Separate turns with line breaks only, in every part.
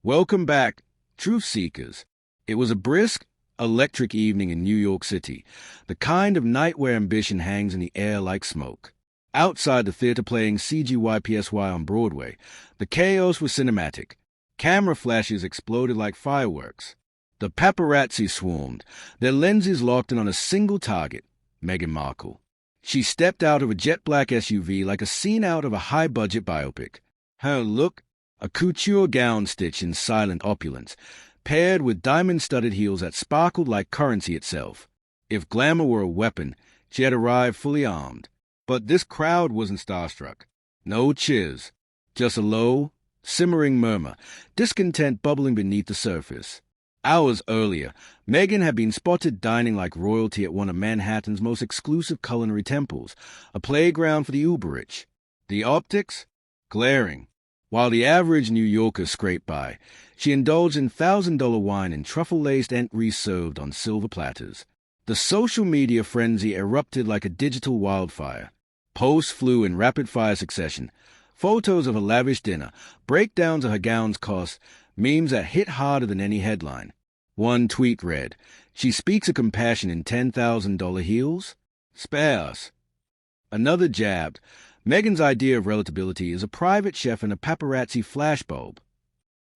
Welcome back, truth seekers. It was a brisk, electric evening in New York City, the kind of night where ambition hangs in the air like smoke. Outside the theater playing GYPSY on Broadway, the chaos was cinematic. Camera flashes exploded like fireworks. The paparazzi swarmed, their lenses locked in on a single target, Meghan Markle. She stepped out of a jet-black SUV like a scene out of a high-budget biopic. Her look, a couture gown stitched in silent opulence, paired with diamond-studded heels that sparkled like currency itself. If glamour were a weapon, she had arrived fully armed. But this crowd wasn't starstruck. No cheers, just a low, simmering murmur, discontent bubbling beneath the surface. Hours earlier, Meghan had been spotted dining like royalty at one of Manhattan's most exclusive culinary temples, a playground for the uber-rich. The optics? Glaring. While the average New Yorker scraped by, she indulged in $1,000 wine and truffle-laced entries served on silver platters. The social media frenzy erupted like a digital wildfire. Posts flew in rapid-fire succession. Photos of a lavish dinner, breakdowns of her gown's cost, memes that hit harder than any headline. One tweet read, "She speaks of compassion in $10,000 heels? Spare us." Another jabbed, "Meghan's idea of relatability is a private chef and a paparazzi flashbulb."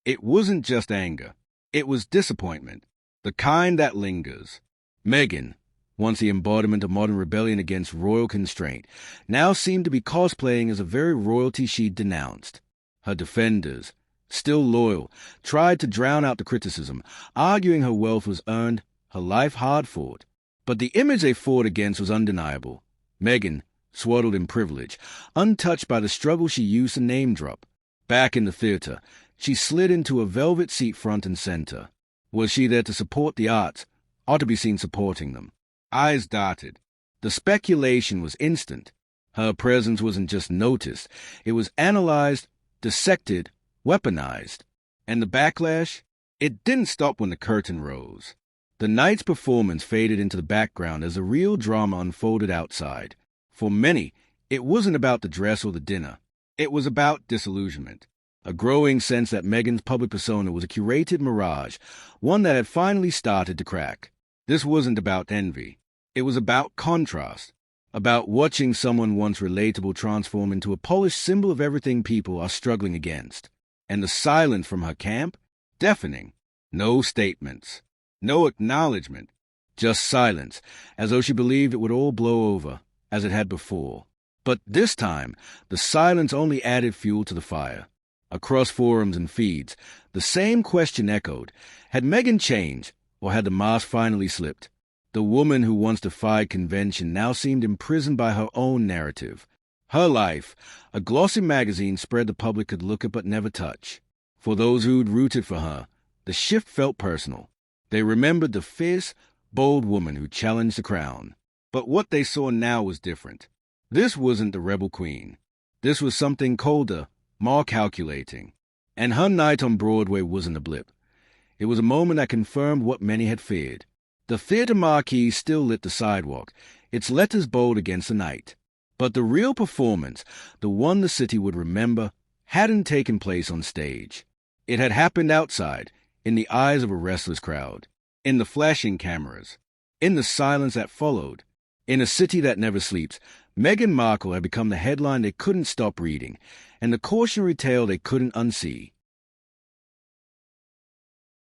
It wasn't just anger. It was disappointment, the kind that lingers. Meghan, once the embodiment of modern rebellion against royal constraint, now seemed to be cosplaying as a very royalty she'd denounced. Her defenders, still loyal, tried to drown out the criticism, arguing her wealth was earned, her life hard-fought. But the image they fought against was undeniable. Meghan, swaddled in privilege, untouched by the struggle she used to name-drop. Back in the theater, she slid into a velvet seat front and center. Was she there to support the arts, or to be seen supporting them? Eyes darted. The speculation was instant. Her presence wasn't just noticed. It was analyzed, dissected, weaponized. And the backlash? It didn't stop when the curtain rose. The night's performance faded into the background as the real drama unfolded outside. For many, it wasn't about the dress or the dinner. It was about disillusionment. A growing sense that Meghan's public persona was a curated mirage, one that had finally started to crack. This wasn't about envy. It was about contrast, about watching someone once relatable transform into a polished symbol of everything people are struggling against. And the silence from her camp? Deafening. No statements. No acknowledgement. Just silence, as though she believed it would all blow over, as it had before. But this time, the silence only added fuel to the fire. Across forums and feeds, the same question echoed. Had Meghan changed, or had the mask finally slipped? The woman who once defied convention now seemed imprisoned by her own narrative. Her life, a glossy magazine spread the public could look at but never touch. For those who'd rooted for her, the shift felt personal. They remembered the fierce, bold woman who challenged the crown. But what they saw now was different. This wasn't the rebel queen. This was something colder, more calculating. And her night on Broadway wasn't a blip. It was a moment that confirmed what many had feared. The theater marquee still lit the sidewalk, its letters bold against the night. But the real performance, the one the city would remember, hadn't taken place on stage. It had happened outside, in the eyes of a restless crowd, in the flashing cameras, in the silence that followed. In a city that never sleeps, Meghan Markle had become the headline they couldn't stop reading, and the cautionary tale they couldn't unsee.